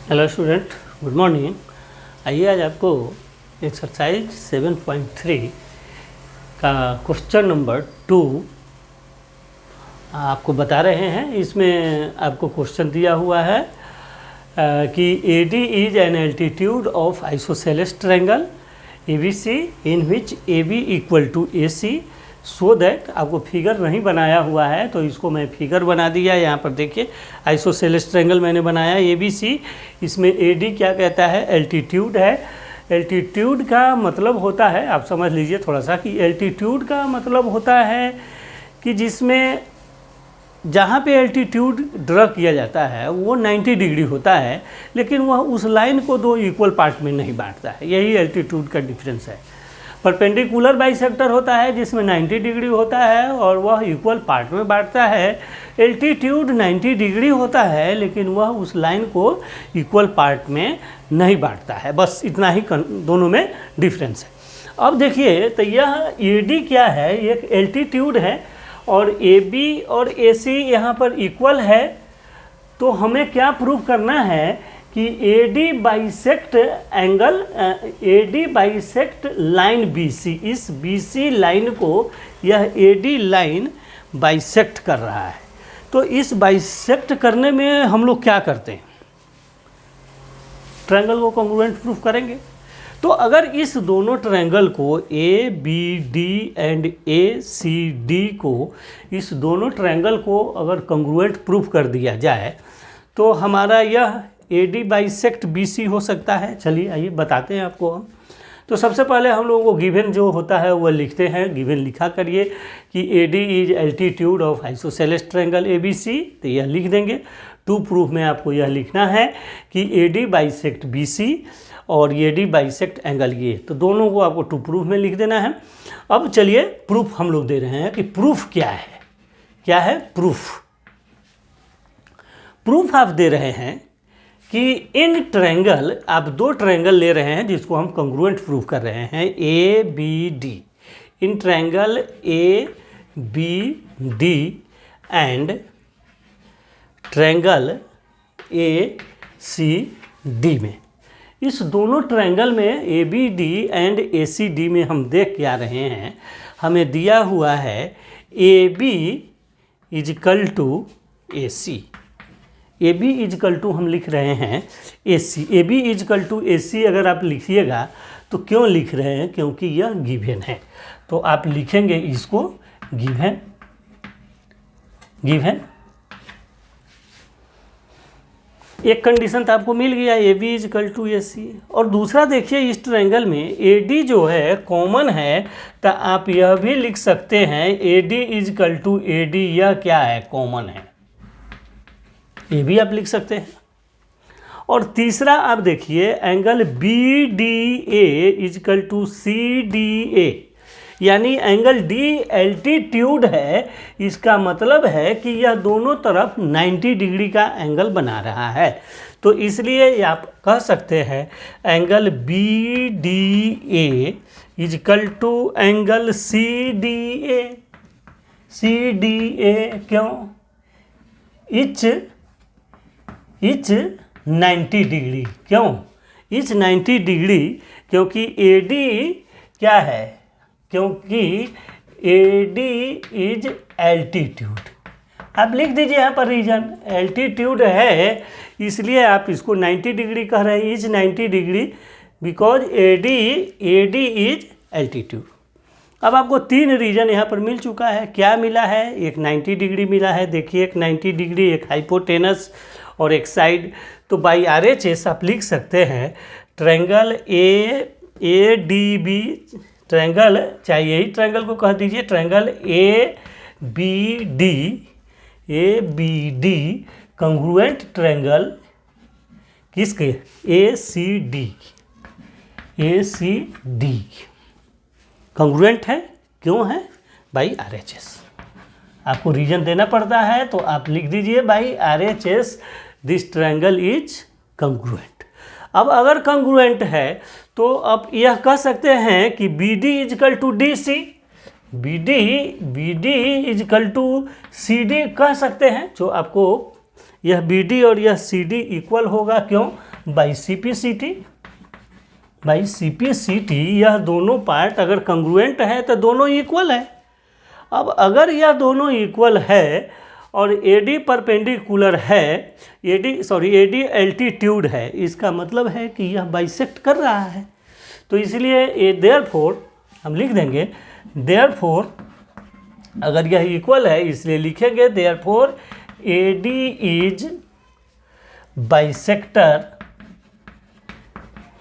Hello student, good morning. आइए आज आपको एक्सरसाइज 7.3 का क्वेश्चन नंबर 2 आपको बता रहे हैं। इसमें आपको क्वेश्चन दिया हुआ है कि AD is an altitude of isosceles triangle ABC in which AB equal to AC so that. आपको फिगर नहीं बनाया हुआ है तो इसको मैं फिगर बना दिया। यहाँ पर देखिए आइसोसेलेस ट्रायंगल मैंने बनाया ABC। इसमें AD क्या कहता है, एल्टीट्यूड है। एल्टीट्यूड का मतलब होता है, आप समझ लीजिए थोड़ा सा, कि एल्टीट्यूड का मतलब होता है कि जिसमें जहाँ पे एल्टीट्यूड ड्रा किया जाता है वो 90 डिग्री होता है, लेकिन वह उस लाइन को दो इक्वल पार्ट में नहीं बांटता है। यही एल्टीट्यूड का डिफरेंस है। परपेंडिकुलर बाइसेक्टर होता है जिसमें 90 डिग्री होता है और वह इक्वल पार्ट में बांटता है। एल्टीट्यूड 90 डिग्री होता है लेकिन वह उस लाइन को इक्वल पार्ट में नहीं बांटता है। बस इतना ही दोनों में डिफरेंस है। अब देखिए तो यह AD क्या है, एक एल्टीट्यूड है और AB और AC यहाँ पर इक्वल है। तो हमें क्या प्रूव करना है कि AD bisect angle, AD bisect line BC। इस BC लाइन को यह AD लाइन बाइसेक्ट कर रहा है। तो इस बाइसेक्ट करने में हम लोग क्या करते हैं, ट्रायंगल को कॉन्ग्रुएंट प्रूफ करेंगे। तो अगर इस दोनों ट्रायंगल को ABD एंड ACD को, इस दोनों ट्रायंगल को अगर कॉन्ग्रुएंट प्रूफ कर दिया जाए तो हमारा यह AD बाइसेक्ट BC हो सकता है। चलिए आइए बताते हैं आपको हम। तो सबसे पहले हम लोगों को गिवन जो होता है वह लिखते हैं। गिवन लिखा करिए कि AD is altitude of isosceles triangle ABC, तो यह लिख देंगे। टू प्रूफ में आपको यह लिखना है कि AD बाइसेक्ट BC और AD बाइसेक्ट एंगल ये, तो दोनों को आपको टू प्रूफ में लिख देना है। अब चलिए प्रूफ हम लोग दे रहे हैं कि प्रूफ क्या है। क्या है प्रूफ? प्रूफ आप दे रहे हैं कि इन ट्रायंगल, आप दो ट्रायंगल ले रहे हैं जिसको हम कॉन्ग्रुएंट प्रूफ कर रहे हैं, ABD। In triangle ABD and triangle ACD में, इस दोनों ट्रायंगल में ABD एंड ACD में हम देख के आ रहे हैं, हमें दिया हुआ है AB is equal to AC। AB is equal to हम लिख रहे हैं AC। AB is equal to AC अगर आप लिखिएगा तो क्यों लिख रहे हैं, क्योंकि यह गिवन है। तो आप लिखेंगे इसको गिवन, गिवन। एक कंडीशन तो आपको मिल गया, AB इजकल टू AC। और दूसरा देखिए इस ट्रायंगल में AD जो है कॉमन है, तो आप यह भी लिख सकते हैं AD इजकल टू AD, यह क्या है, कॉमन है। ये भी आप लिख सकते हैं। और तीसरा आप देखिए angle BDA is equal to CDA, यानी एंगल D एल्टीट्यूड है। इसका मतलब है कि यह दोनों तरफ 90 डिग्री का एंगल बना रहा है। तो इसलिए आप कह सकते हैं angle BDA is equal to angle CDA। CDA क्यों? Each 90 degree. क्यों इच 90 डिग्री? क्योंकि AD क्या है, क्योंकि AD इज एल्टीट्यूड। आप लिख दीजिए यहाँ पर रीजन, एल्टीट्यूड है इसलिए आप इसको 90 डिग्री कह रहे हैं, is 90 degree because AD is altitude. अब आपको तीन रीजन यहाँ पर मिल चुका है। क्या मिला है? एक 90 डिग्री मिला है, देखिए एक 90 डिग्री, एक हाइपोटेनस और एक साइड। तो बाई RHS आप लिख सकते हैं ट्रायंगल ADB, ट्रायंगल, चाहे यही ट्रायंगल को कह दीजिए, ट्रायंगल ABD कॉन्ग्रुएंट ट्रायंगल किसके, ACD कॉन्ग्रुएंट है। क्यों है? By RHS। आपको रीजन देना पड़ता है तो आप लिख दीजिए by RHS this triangle is congruent. अब अगर कॉन्ग्रुएंट है तो आप यह कह सकते हैं कि BD is equal to DC, BD is equal to CD कह सकते हैं। जो आपको यह BD और यह CD इक्वल होगा, क्यों? By CP/CT। बाई CP/CT यह दोनों पार्ट अगर कंग्रुएंट है तो दोनों इक्वल है। अब अगर यह दोनों इक्वल है और AD परपेंडिकुलर है, AD एल्टीट्यूड है, इसका मतलब है कि यह बाइसेक्ट कर रहा है। तो इसलिए देयरफॉर हम लिख देंगे, देयरफॉर अगर यह इक्वल है इसलिए लिखेंगे therefore AD is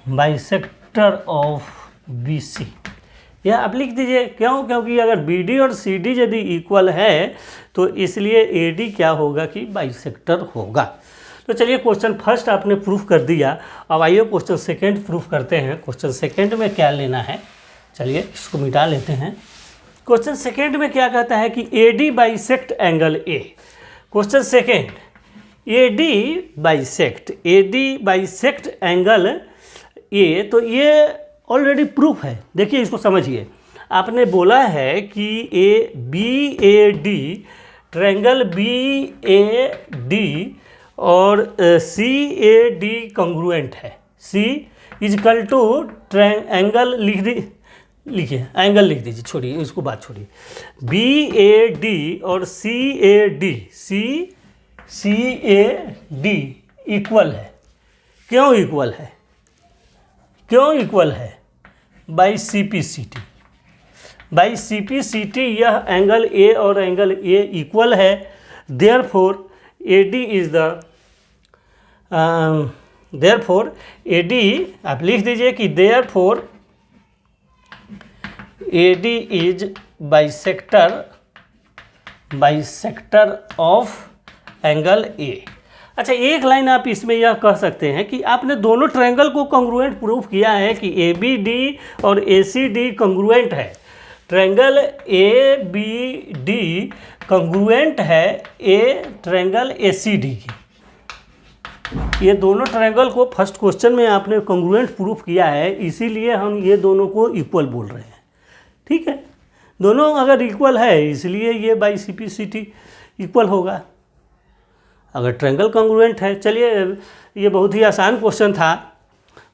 bisector of BC। यह आप लिख दीजिए, क्यों? क्योंकि अगर BD और CD यदि इक्वल है तो इसलिए AD क्या होगा कि बाइसेक्टर होगा। तो चलिए क्वेश्चन फर्स्ट आपने प्रूफ कर दिया। अब आइए क्वेश्चन सेकंड प्रूफ करते हैं। क्वेश्चन सेकंड में क्या लेना है, चलिए इसको मिटा लेते हैं। क्वेश्चन सेकंड में क्या कहता है कि AD bisect angle A। Question second, AD bisect angle A, तो ये ऑलरेडी प्रूफ है। देखिए इसको समझिए, आपने बोला है कि BAD ट्रायंगल BAD और CAD कंग्रुएंट है। C इजकल टू एंगल लिखिए एंगल लिख दीजिए, छोड़िए इसको बात छोड़िए। BAD और CAD इक्वल है। क्यों इक्वल है? क्यों इक्वल है? By CP/CT। बाई CP/CT यह एंगल A और एंगल A इक्वल है। देयरफॉर AD आप लिख दीजिए कि therefore AD is bisector of angle A। अच्छा, एक लाइन आप इसमें यह कह सकते हैं कि आपने दोनों ट्रायंगल को कंग्रुएंट प्रूफ किया है कि ABD और ACD कंग्रुएंट है। ट्रायंगल ABD कंग्रुएंट है ट्रायंगल ACD की। ये दोनों ट्रायंगल को फर्स्ट क्वेश्चन में आपने कंग्रुएंट प्रूफ किया है, इसीलिए हम ये दोनों को इक्वल बोल रहे हैं। ठीक है, दोनों अगर इक्वल है इसलिए ये बाई CP/CT इक्वल होगा। अगर ट्रायंगल कंग्रुएंट है। चलिए, ये बहुत ही आसान क्वेश्चन था,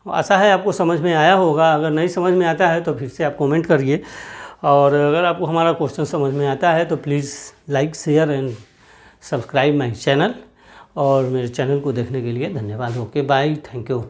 आशा है आपको समझ में आया होगा। अगर नहीं समझ में आता है तो फिर से आप कमेंट करिए, और अगर आपको हमारा क्वेश्चन समझ में आता है तो please like, share and subscribe my channel. और मेरे चैनल को देखने के लिए धन्यवाद। Okay, bye, thank you.